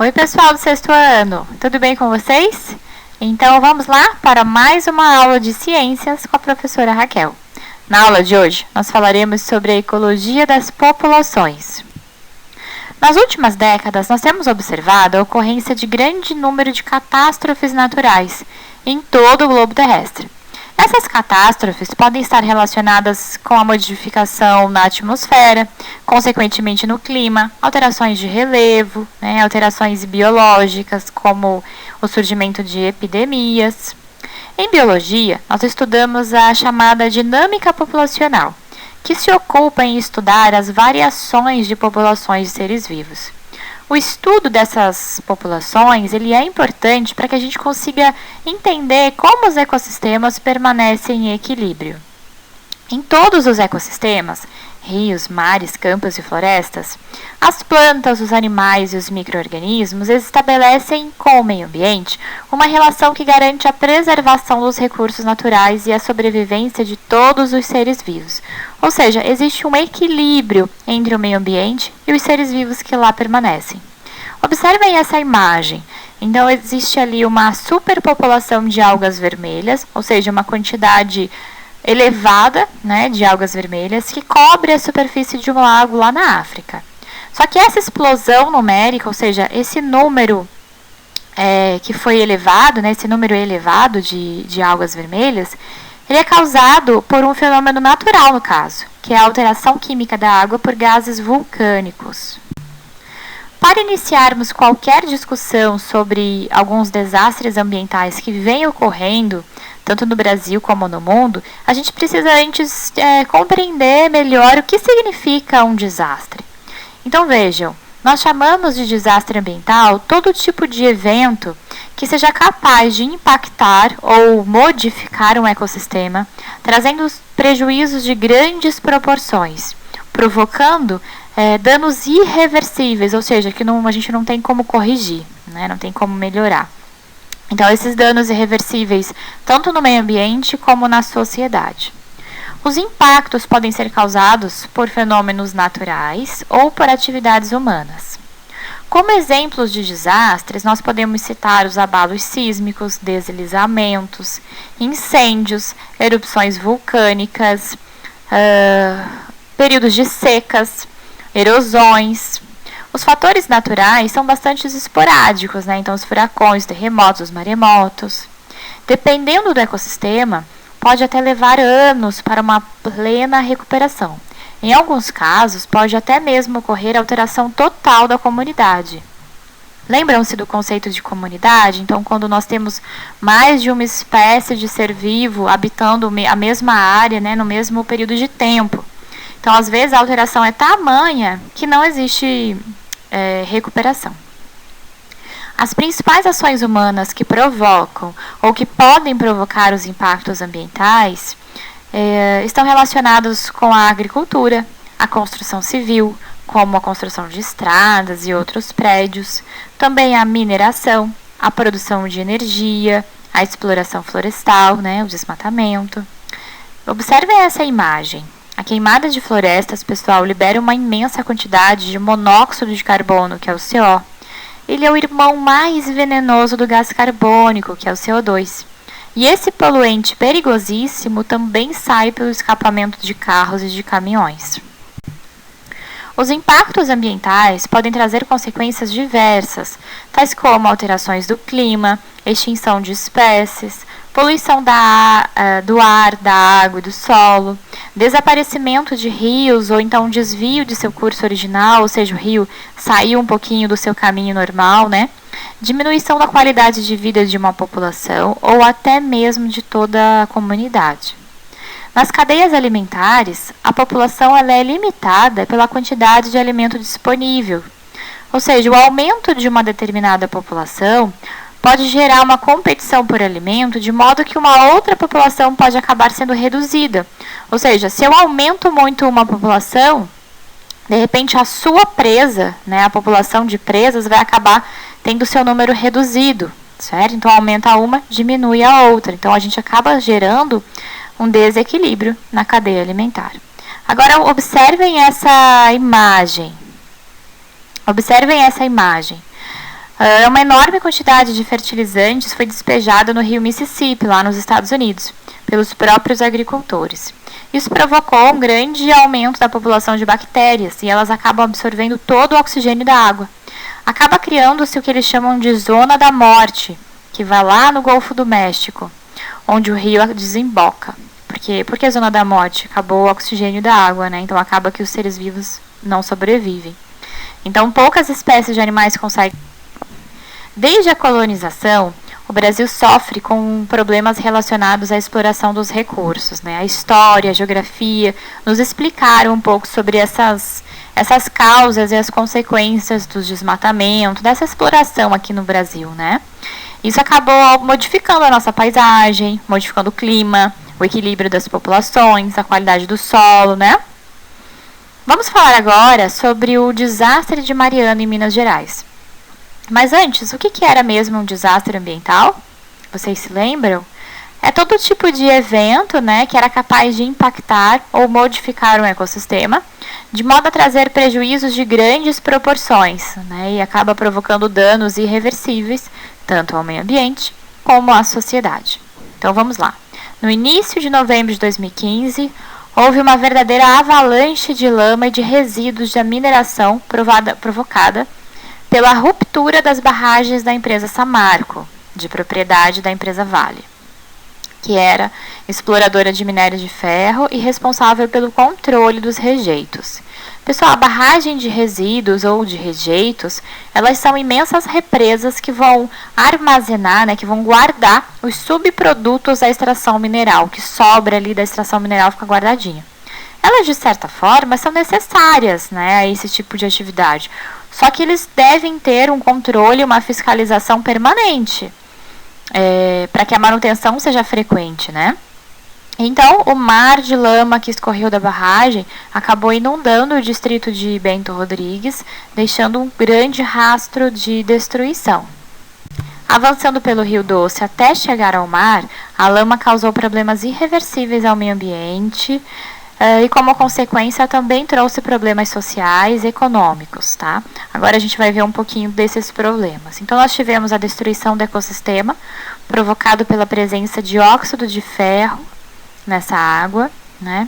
Oi, pessoal do sexto ano, tudo bem com vocês? Então vamos lá para mais uma aula de ciências com a professora Raquel. Na aula de hoje, nós falaremos sobre a ecologia das populações. Nas últimas décadas, nós temos observado a ocorrência de grande número de catástrofes naturais em todo o globo terrestre. Essas catástrofes podem estar relacionadas com a modificação na atmosfera, consequentemente no clima, alterações de relevo, alterações biológicas, como o surgimento de epidemias. Em biologia, nós estudamos a chamada dinâmica populacional, que se ocupa em estudar as variações de populações de seres vivos. O estudo dessas populações ele é importante para que a gente consiga entender como os ecossistemas permanecem em equilíbrio. Em todos os ecossistemas, rios, mares, campos e florestas, as plantas, os animais e os micro-organismos estabelecem com o meio ambiente uma relação que garante a preservação dos recursos naturais e a sobrevivência de todos os seres vivos. Ou seja, existe um equilíbrio entre o meio ambiente e os seres vivos que lá permanecem. Observem essa imagem. Então, existe ali uma superpopulação de algas vermelhas, ou seja, uma quantidade elevada de algas vermelhas que cobre a superfície de um lago lá na África. Só que essa explosão numérica, ou seja, esse número que foi elevado, esse número elevado de algas vermelhas, ele é causado por um fenômeno natural, no caso, que é a alteração química da água por gases vulcânicos. Para iniciarmos qualquer discussão sobre alguns desastres ambientais que vêm ocorrendo, tanto no Brasil como no mundo, a gente precisa antes compreender melhor o que significa um desastre. Então vejam, nós chamamos de desastre ambiental todo tipo de evento que seja capaz de impactar ou modificar um ecossistema, trazendo prejuízos de grandes proporções, provocando danos irreversíveis, ou seja, que a gente não tem como corrigir, não tem como melhorar. Então, esses danos irreversíveis, tanto no meio ambiente como na sociedade. Os impactos podem ser causados por fenômenos naturais ou por atividades humanas. Como exemplos de desastres, nós podemos citar os abalos sísmicos, deslizamentos, incêndios, erupções vulcânicas, períodos de secas, erosões. Os fatores naturais são bastante esporádicos, então os furacões, os terremotos, os maremotos. Dependendo do ecossistema, pode até levar anos para uma plena recuperação. Em alguns casos, pode até mesmo ocorrer alteração total da comunidade. Lembram-se do conceito de comunidade? Então, quando nós temos mais de uma espécie de ser vivo habitando a mesma área, no mesmo período de tempo. Então, às vezes, a alteração é tamanha que não existe recuperação. As principais ações humanas que provocam ou que podem provocar os impactos ambientais estão relacionados com a agricultura, a construção civil, como a construção de estradas e outros prédios, também a mineração, a produção de energia, a exploração florestal, o desmatamento. Observem essa imagem. A queimada de florestas, pessoal, libera uma imensa quantidade de monóxido de carbono, que é o CO. Ele é o irmão mais venenoso do gás carbônico, que é o CO2. E esse poluente perigosíssimo também sai pelo escapamento de carros e de caminhões. Os impactos ambientais podem trazer consequências diversas, tais como alterações do clima, extinção de espécies, poluição do ar, da água e do solo, desaparecimento de rios ou então desvio de seu curso original, ou seja, o rio saiu um pouquinho do seu caminho normal, diminuição da qualidade de vida de uma população ou até mesmo de toda a comunidade. Nas cadeias alimentares, a população é limitada pela quantidade de alimento disponível, ou seja, o aumento de uma determinada população pode gerar uma competição por alimento, de modo que uma outra população pode acabar sendo reduzida. Ou seja, se eu aumento muito uma população, de repente a sua presa, a população de presas vai acabar tendo seu número reduzido, certo? Então aumenta uma, diminui a outra. Então a gente acaba gerando um desequilíbrio na cadeia alimentar. Agora observem essa imagem. Observem essa imagem. Uma enorme quantidade de fertilizantes foi despejada no rio Mississippi, lá nos Estados Unidos, pelos próprios agricultores. Isso provocou um grande aumento da população de bactérias e elas acabam absorvendo todo o oxigênio da água. Acaba criando-se o que eles chamam de zona da morte, que vai lá no Golfo do México, onde o rio desemboca. Por que a zona da morte? Acabou o oxigênio da água, né? Então acaba que os seres vivos não sobrevivem. Então poucas espécies de animais conseguem. Desde a colonização, o Brasil sofre com problemas relacionados à exploração dos recursos, né? A história, a geografia nos explicaram um pouco sobre essas causas e as consequências do desmatamento, dessa exploração aqui no Brasil, né? Isso acabou modificando a nossa paisagem, modificando o clima, o equilíbrio das populações, a qualidade do solo, né? Vamos falar agora sobre o desastre de Mariana em Minas Gerais. Mas antes, o que era mesmo um desastre ambiental? Vocês se lembram? É todo tipo de evento, né, que era capaz de impactar ou modificar um ecossistema, de modo a trazer prejuízos de grandes proporções, né, e acaba provocando danos irreversíveis, tanto ao meio ambiente como à sociedade. Então vamos lá. No início de novembro de 2015, houve uma verdadeira avalanche de lama e de resíduos da mineração provocada pela ruptura das barragens da empresa Samarco, de propriedade da empresa Vale, que era exploradora de minério de ferro e responsável pelo controle dos rejeitos. Pessoal, a barragem de resíduos ou de rejeitos, elas são imensas represas que vão armazenar, né, que vão guardar os subprodutos da extração mineral, que sobra ali da extração mineral fica guardadinho. Elas, de certa forma, são necessárias, né, a esse tipo de atividade. Só que eles devem ter um controle, uma fiscalização permanente, para que a manutenção seja frequente, né? Então, o mar de lama que escorreu da barragem acabou inundando o distrito de Bento Rodrigues, deixando um grande rastro de destruição. Avançando pelo Rio Doce até chegar ao mar, a lama causou problemas irreversíveis ao meio ambiente, e como consequência também trouxe problemas sociais e econômicos, tá? Agora a gente vai ver um pouquinho desses problemas. Então nós tivemos a destruição do ecossistema, provocado pela presença de óxido de ferro nessa água, né?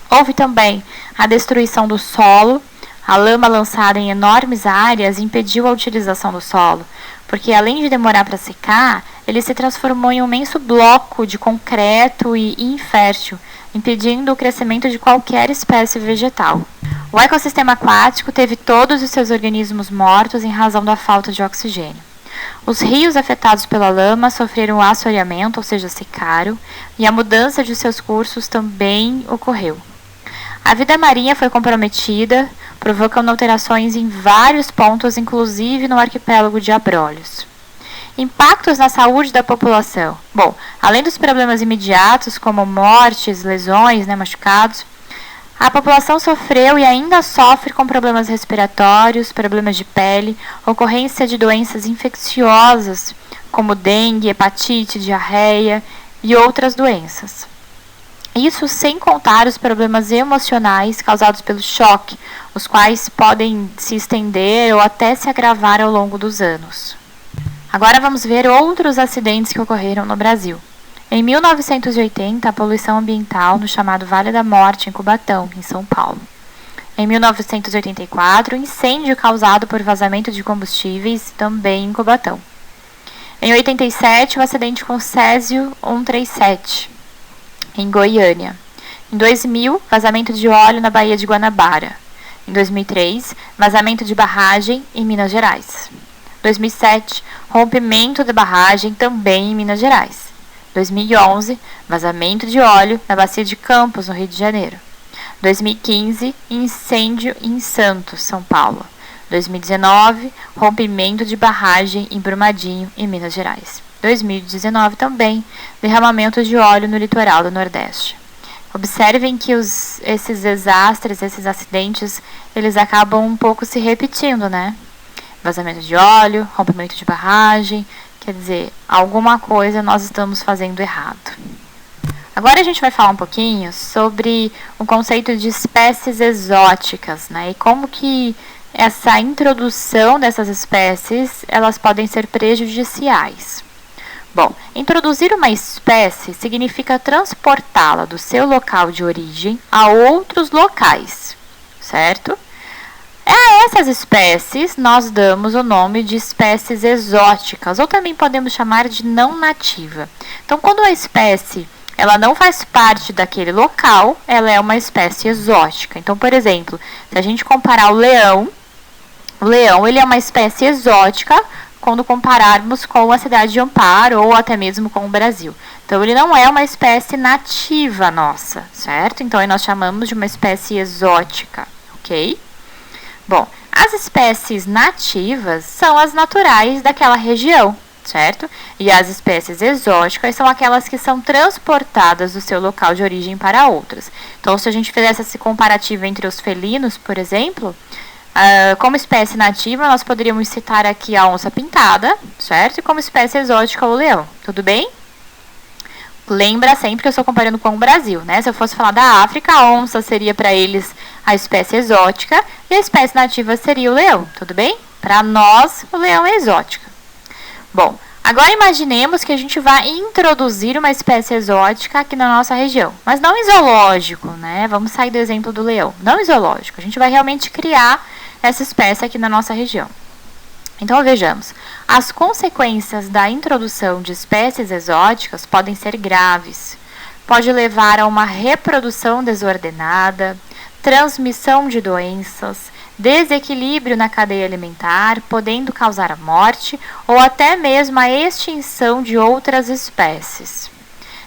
Houve também a destruição do solo. A lama lançada em enormes áreas impediu a utilização do solo, porque além de demorar para secar, ele se transformou em um imenso bloco de concreto e infértil, impedindo o crescimento de qualquer espécie vegetal. O ecossistema aquático teve todos os seus organismos mortos em razão da falta de oxigênio. Os rios afetados pela lama sofreram assoreamento, ou seja, secaram, e a mudança de seus cursos também ocorreu. A vida marinha foi comprometida, provocando alterações em vários pontos, inclusive no arquipélago de Abrolhos. Impactos na saúde da população. Bom, além dos problemas imediatos, como mortes, lesões, né, machucados, a população sofreu e ainda sofre com problemas respiratórios, problemas de pele, ocorrência de doenças infecciosas, como dengue, hepatite, diarreia e outras doenças. Isso sem contar os problemas emocionais causados pelo choque, os quais podem se estender ou até se agravar ao longo dos anos. Agora vamos ver outros acidentes que ocorreram no Brasil. Em 1980, a poluição ambiental no chamado Vale da Morte, em Cubatão, em São Paulo. Em 1984, incêndio causado por vazamento de combustíveis, também em Cubatão. Em 87, o acidente com Césio 137, em Goiânia. Em 2000, vazamento de óleo na Baía de Guanabara. Em 2003, vazamento de barragem em Minas Gerais. 2007, rompimento da barragem também em Minas Gerais. 2011, vazamento de óleo na Bacia de Campos, no Rio de Janeiro. 2015, incêndio em Santos, São Paulo. 2019, rompimento de barragem em Brumadinho, em Minas Gerais. 2019 também, derramamento de óleo no litoral do Nordeste. Observem que esses desastres, esses acidentes, eles acabam um pouco se repetindo, né? Vazamento de óleo, rompimento de barragem, quer dizer, alguma coisa nós estamos fazendo errado. Agora a gente vai falar um pouquinho sobre o conceito de espécies exóticas, né? E como que essa introdução dessas espécies, elas podem ser prejudiciais. Bom, introduzir uma espécie significa transportá-la do seu local de origem a outros locais, certo? A essas espécies nós damos o nome de espécies exóticas, ou também podemos chamar de não nativa. Então, quando a espécie ela não faz parte daquele local, ela é uma espécie exótica. Então, por exemplo, se a gente comparar o leão ele é uma espécie exótica quando compararmos com a cidade de Amparo ou até mesmo com o Brasil. Então, ele não é uma espécie nativa nossa, certo? Então, aí nós chamamos de uma espécie exótica, ok? Bom, as espécies nativas são as naturais daquela região, certo? E as espécies exóticas são aquelas que são transportadas do seu local de origem para outras. Então, se a gente fizesse esse comparativo entre os felinos, por exemplo, como espécie nativa, nós poderíamos citar aqui a onça-pintada, certo? E como espécie exótica, o leão. Tudo bem? Lembra sempre que eu estou comparando com o Brasil, né? Se eu fosse falar da África, a onça seria para eles a espécie exótica e a espécie nativa seria o leão, tudo bem? Para nós, o leão é exótica. Bom, agora imaginemos que a gente vai introduzir uma espécie exótica aqui na nossa região, mas não em zoológico, né? Vamos sair do exemplo do leão, não em zoológico. A gente vai realmente criar essa espécie aqui na nossa região. Então, vejamos. As consequências da introdução de espécies exóticas podem ser graves. Pode levar a uma reprodução desordenada, transmissão de doenças, desequilíbrio na cadeia alimentar, podendo causar a morte ou até mesmo a extinção de outras espécies.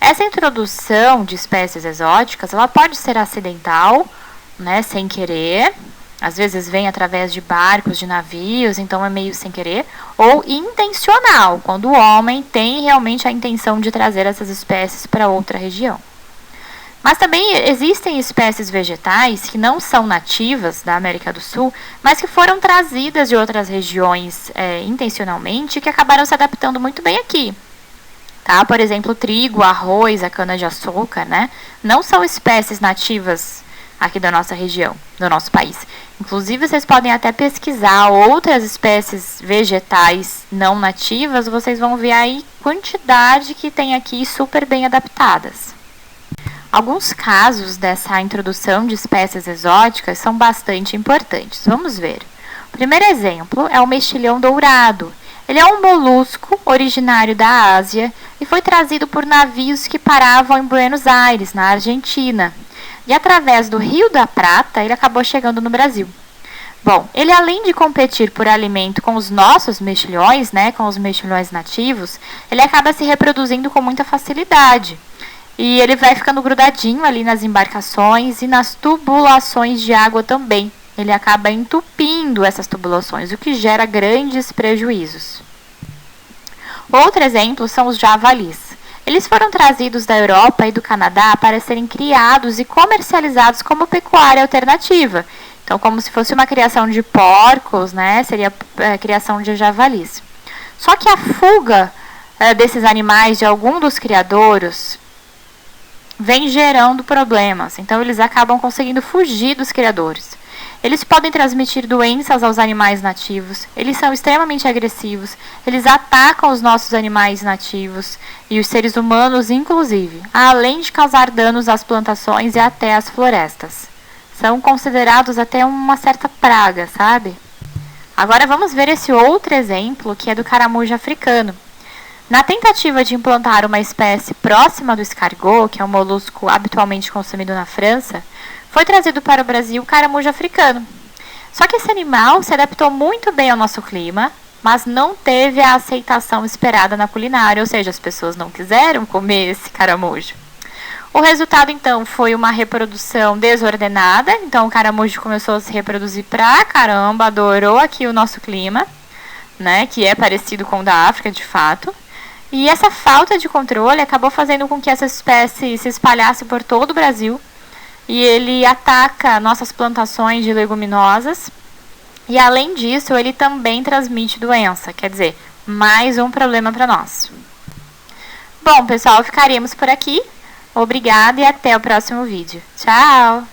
Essa introdução de espécies exóticas, ela pode ser acidental, né, sem querer, às vezes vem através de barcos, de navios, então é meio sem querer, ou intencional, quando o homem tem realmente a intenção de trazer essas espécies para outra região. Mas também existem espécies vegetais que não são nativas da América do Sul, mas que foram trazidas de outras regiões intencionalmente e que acabaram se adaptando muito bem aqui. Tá? Por exemplo, o trigo, o arroz, a cana-de-açúcar, né? Não são espécies nativas aqui da nossa região, do nosso país. Inclusive, vocês podem até pesquisar outras espécies vegetais não nativas, vocês vão ver aí quantidade que tem aqui super bem adaptadas. Alguns casos dessa introdução de espécies exóticas são bastante importantes. Vamos ver. O primeiro exemplo é o mexilhão dourado. Ele é um molusco originário da Ásia e foi trazido por navios que paravam em Buenos Aires, na Argentina. E através do Rio da Prata, ele acabou chegando no Brasil. Bom, ele além de competir por alimento com os nossos mexilhões, né, com os mexilhões nativos, ele acaba se reproduzindo com muita facilidade. E ele vai ficando grudadinho ali nas embarcações e nas tubulações de água também. Ele acaba entupindo essas tubulações, o que gera grandes prejuízos. Outro exemplo são os javalis. Eles foram trazidos da Europa e do Canadá para serem criados e comercializados como pecuária alternativa. Então, como se fosse uma criação de porcos, né? Seria a criação de javalis. Só que a fuga desses animais de algum dos criadouros vem gerando problemas. Então, eles acabam conseguindo fugir dos criadores. Eles podem transmitir doenças aos animais nativos, eles são extremamente agressivos, eles atacam os nossos animais nativos e os seres humanos inclusive, além de causar danos às plantações e até às florestas. São considerados até uma certa praga, sabe? Agora vamos ver esse outro exemplo que é do caramujo africano. Na tentativa de implantar uma espécie próxima do escargot, que é um molusco habitualmente consumido na França, foi trazido para o Brasil o caramujo africano. Só que esse animal se adaptou muito bem ao nosso clima, mas não teve a aceitação esperada na culinária, ou seja, as pessoas não quiseram comer esse caramujo. O resultado, então, foi uma reprodução desordenada, então o caramujo começou a se reproduzir pra caramba, adorou aqui o nosso clima, né, que é parecido com o da África, de fato. E essa falta de controle acabou fazendo com que essa espécie se espalhasse por todo o Brasil, e ele ataca nossas plantações de leguminosas e, além disso, ele também transmite doença, quer dizer, mais um problema para nós. Bom, pessoal, ficaríamos por aqui. Obrigada e até o próximo vídeo. Tchau!